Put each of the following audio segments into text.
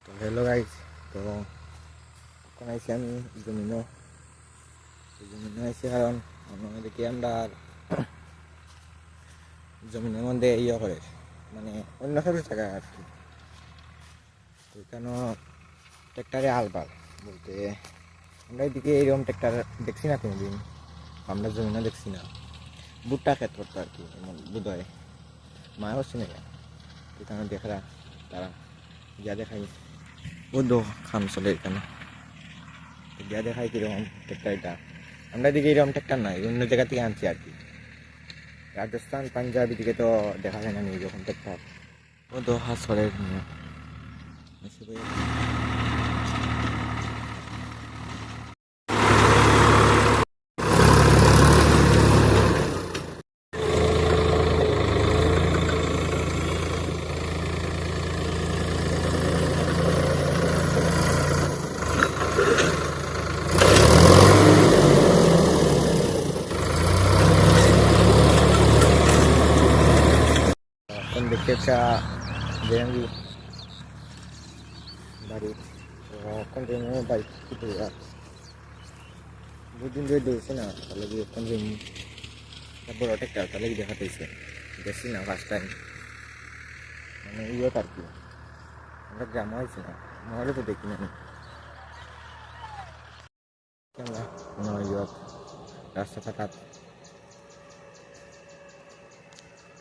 তো hello guys, তো এখন আইসি আমি জমিনও আইসি কারণ দেখি আমরা জমিনের মধ্যে করে মানে অন্য সব জায়গা আর কি। তো এখানে ট্র্যাক্টারে আলবার বলতে আমরা এদিকে এরকম ট্র্যাক্টার দেখছি না কোনোদিন, আমরা জমিনও দেখছি না। ভুট্টা ক্ষেত করতো আর কি, এমন বোধ হয় মায় হচ্ছে না। এখানে দেখরা তারা যা দেখাই ও দো খাম চলে এখানে যা দেখাই কিরকম ট্র্যাক্টার। এটা আমরা এদিকে এরকম ট্র্যাক্টার নাই, অন্য জায়গা থেকে আনছি আর কি। রাজস্থান পাঞ্জাব এদিকে তো দেখা যায় না এরকম ট্র্যাক্টার। ও দো হাত চলে এখন দেখতে একটা জেএমবি বাড়ি। তো এখন জেএমবি বাড়ি কিন্তু দুদিন ধরে দৌড়ছে না, তাহলে কি এখন জেএমবি বড় ট্র্যাক্টার তাহলে কি দেখাতেছে দেখছি না ফার্স্ট টাইম মানে আর কি। আমরা গ্রামে হয়েছি না, নাহলে তো দেখি না আমরা রাস্তা ফাটাত।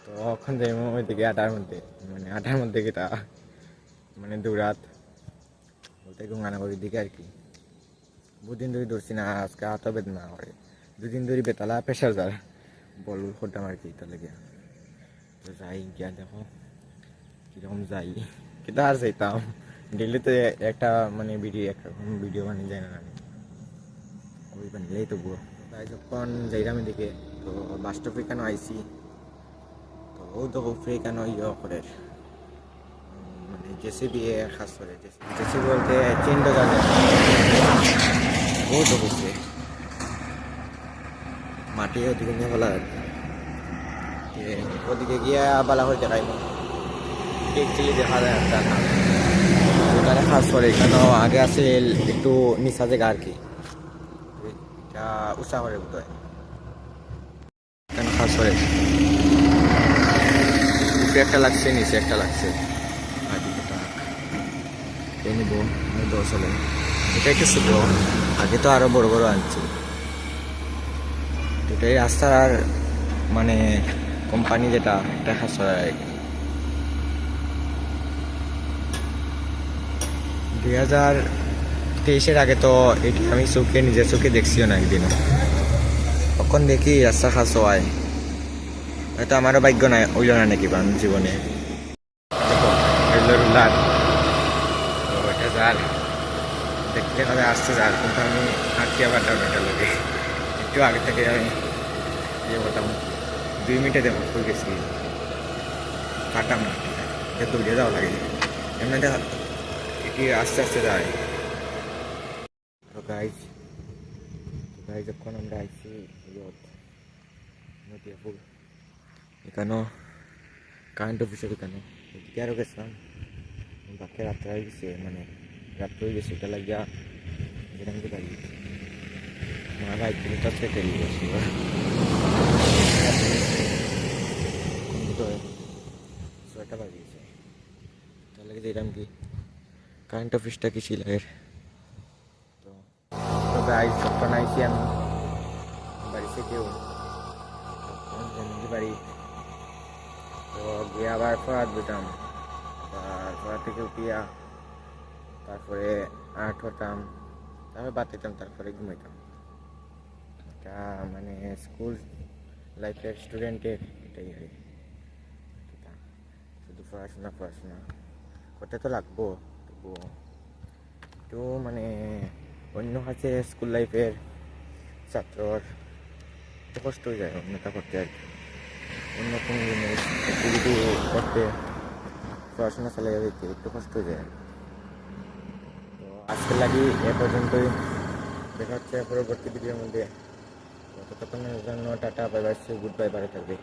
তো এখন যাই ওই দিকে আটার মধ্যে কি তা মানে দৌড়াত বলতে গঙ্গানগরের দিকে আর কি। দুদিন ধরে দৌড়ছি না, আজকে হাত বেদনা করে। দুদিন ধরে বেতালা প্রেশার যার বল করতাম আর কি। তাহলে গিয়া তো যাই গিয়া দেখো কিরকম যাই, কিন্তু আর যাইতাম ডেলি তো একটা মানে ভিডিও বানিয়ে যায় না আমি, ওই বানিলেই তবুও। তাই যখন যাইলাম এদিকে তো বাস স্টপে কেন আইসি, তো ও তো উপরে কেন করে মানে জেসিবি খাস করে। জেসিবি বলতে চেন ডোজা ও তো উপরে মাটি ওদিকে নিয়ে বলা আর কি। ওদিকে গিয়ে বালা করে দেখাই একচুয়ালি দেখা যায় একটা ওখানে খাস করে। এখানেও আগে আছে একটু নিচা জায়গা আর কি, এটা উষা করে বোধ হয় এখানে খাস করে। উপরে একটা লাগছে, নিচে একটা লাগছে আর কি। এই নিব দশ হলে এটা একটু ছোট, আগে তো আরো বড় বড় আনছি। এটাই রাস্তার মানে কোম্পানি যেটা একটা খাস করে আর কি। 2023-এর আগে তো এটি আমি নিজের চোখে দেখছিও না একদিনও। তখন দেখি রাস্তা খাস হয়, হয়তো আমারও ভাগ্য নাই ওইল না নাকি জীবনে। দেখতে হবে আসতে যার, কিন্তু আমি আঁকি আবার এটা লোকে একটু আগে থেকে আমি ইয়ে করতাম 2 মিনিটে দেবো ফুল গেছি কাটাম না, দৌড়িয়ে যাওয়া লাগে এমনিতে এটি আস্তে আস্তে যায়। তো গাইজ যখন আমরা আইছি নদিয়াপুর, এখানেও কারেন্ট অফিসের এখানে এদিকে আরও গেছিলাম বাকি রাত্রে হয়ে গেছে, মানে রাত্রে হয়ে গেছে। এটা লাগিয়া যেরকম কি পারি মা ভাই তুমি তো সেটে গেছি ছয়টা বাজিয়েছে। তাহলে যেরকম কি কারেন্ট অফিসটা কি ছিল এর। তো তবে যখন আইসি আমি বাড়ি থেকেও বাড়ি, তো গিয়ে আবার ফরাত দিতাম, ফরাত থেকে উঠিয়া তারপরে আর্ট হতাম, তারপরে বাদ দিতাম, তারপরে ঘুমাইতাম। এটা মানে স্কুল লাইফের স্টুডেন্টের এটাই হয়, শুধু পড়াশোনা করতে তো লাগবো, তবুও একটু মানে অন্য কাছে স্কুল লাইফের ছাত্রর একটু কষ্ট হয়ে যায় অন্যটা করতে আর কি। অন্য কোনো জিনিস অ্যাক্টিভিটি করতে পড়াশোনা চালিয়ে যেতে একটু কষ্ট হয়ে যায়। তো আজকের লাগি এ পর্যন্তই, দেখা হচ্ছে পরবর্তী ভিডিওর মধ্যে। ততক্ষণের জন্য tata, bye bye, good bye, ভালো থাকবে।